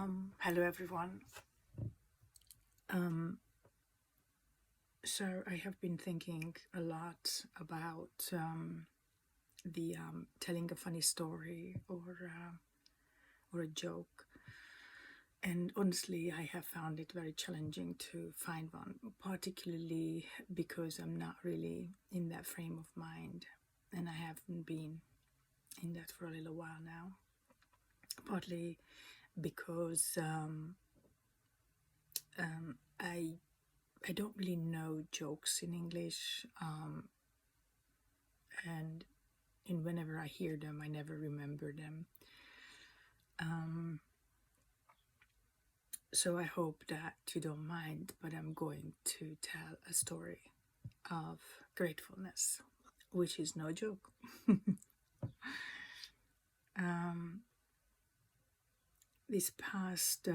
Hello everyone. So I have been thinking a lot about the telling a funny story or a joke, and honestly, I have found it very challenging to find one, particularly because I'm not really in that frame of mind, and I haven't been in that for a little while now. Partly because I don't really know jokes in English, and whenever I hear them, I never remember them. So I hope that you don't mind, but I'm going to tell a story of gratefulness, which is no joke. These past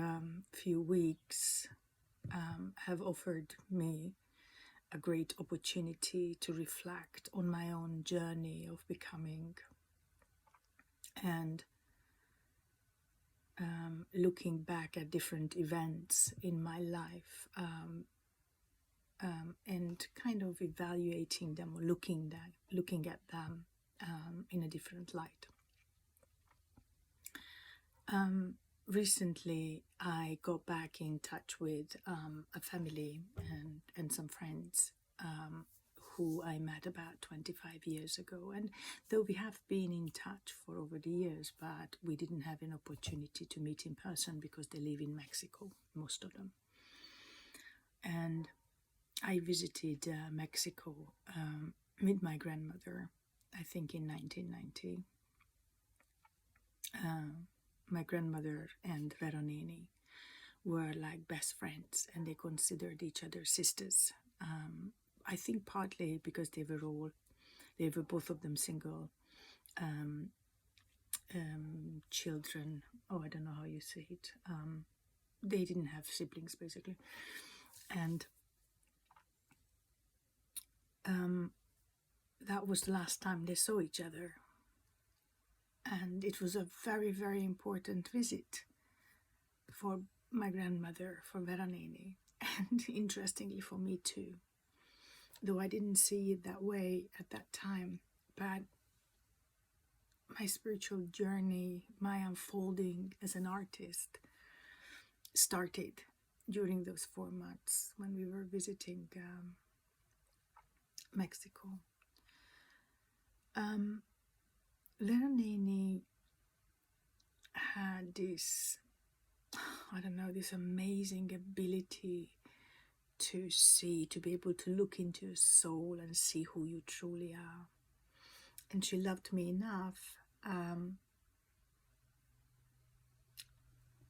few weeks have offered me a great opportunity to reflect on my own journey of becoming and looking back at different events in my life, and kind of evaluating them or looking at them in a different light. Recently, I got back in touch with a family and some friends who I met about 25 years ago. And though we have been in touch for over the years, but we didn't have an opportunity to meet in person because they live in Mexico, most of them. And I visited Mexico with my grandmother, I think in 1990. My grandmother and Veronini were like best friends, and they considered each other sisters. I think partly because they were both of them single children. Oh, I don't know how you say it. They didn't have siblings, basically. And that was the last time they saw each other. And it was a very, very important visit for my grandmother, for Veronini, and interestingly for me too. Though I didn't see it that way at that time, but my spiritual journey, my unfolding as an artist started during those 4 months when we were visiting Mexico. Veronini had this, I don't know, this amazing ability to see, to be able to look into your soul and see who you truly are. And she loved me enough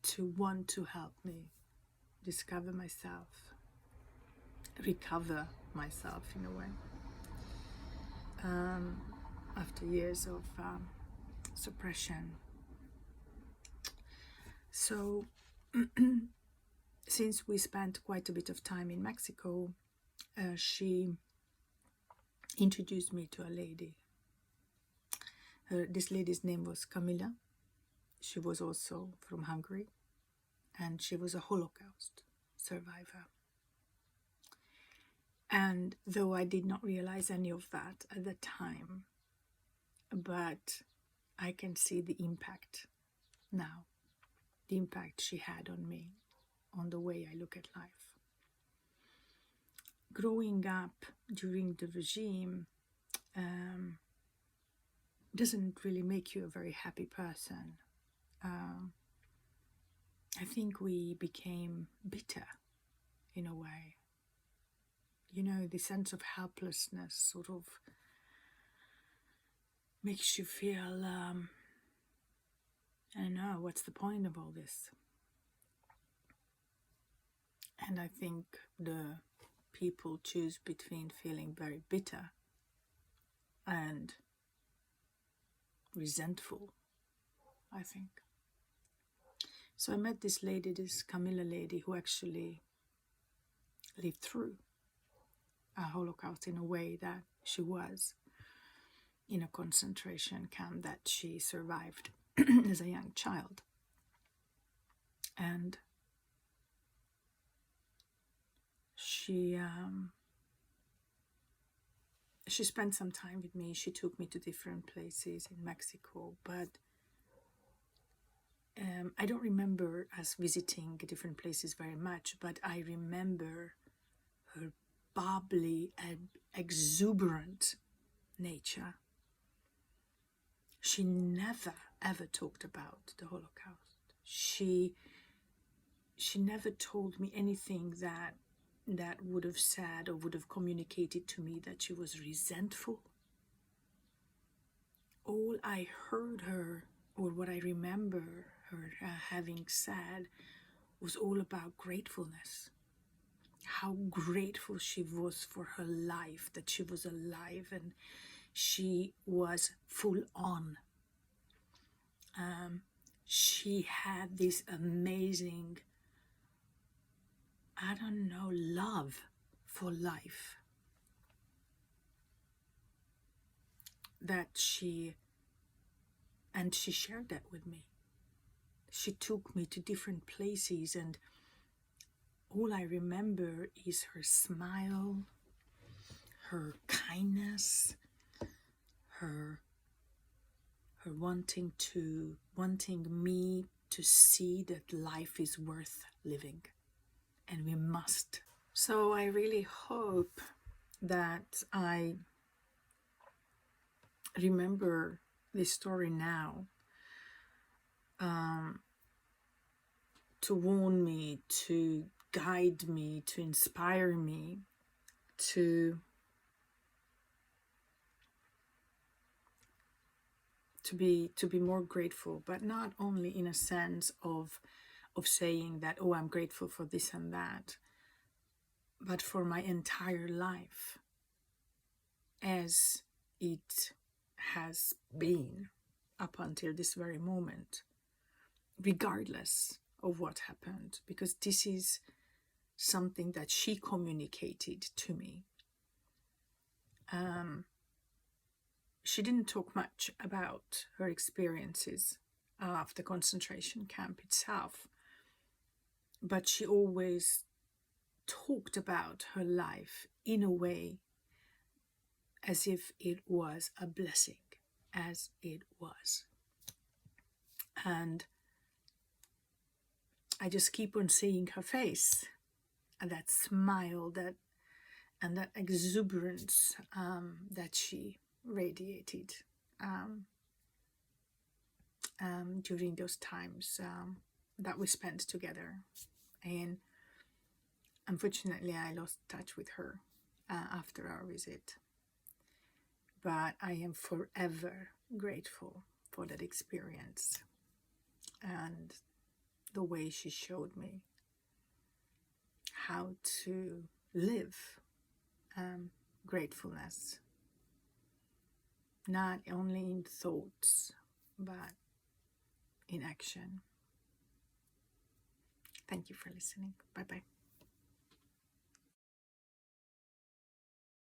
to want to help me discover myself, recover myself in a way, after years of suppression. So since we spent quite a bit of time in Mexico, she introduced me to a lady. This lady's name was Camilla. She was also from Hungary, and she was a Holocaust survivor. And though I did not realize any of that at the time, but I can see the impact now, the impact she had on me, on the way I look at life. Growing up during the regime doesn't really make you a very happy person. I think we became bitter in a way. You know, the sense of helplessness sort of makes you feel, I don't know, what's the point of all this? And I think the people choose between feeling very bitter and resentful, I think. So I met this lady, this Camilla lady, who actually lived through a Holocaust in a way that she was in a concentration camp that she survived as a young child. And she spent some time with me. She took me to different places in Mexico, but I don't remember us visiting different places very much, but I remember her bubbly and exuberant nature. She never ever talked about the Holocaust. She never told me anything that would have said or would have communicated to me that she was resentful. All I heard her, or what I remember her having said, was all about gratefulness. How grateful she was for her life, that she was alive and she was full on. She had this amazing, I don't know, love for life that she shared that with me. She took me to different places, and all I remember is her smile, her kindness, her wanting me to see that life is worth living, and we must. So I really hope that I remember this story now to warn me, to guide me, to inspire me, to be more grateful, but not only in a sense of saying that, oh, I'm grateful for this and that, but for my entire life as it has been up until this very moment, regardless of what happened, because this is something that she communicated to me. She didn't talk much about her experiences of the concentration camp itself, but she always talked about her life in a way as if it was a blessing, as it was. And I just keep on seeing her face, and that smile, and that exuberance that she radiated during those times that we spent together. And unfortunately, I lost touch with her after our visit. But I am forever grateful for that experience and the way she showed me how to live gratefulness, not only in thoughts, but in action. Thank you for listening. Bye-bye.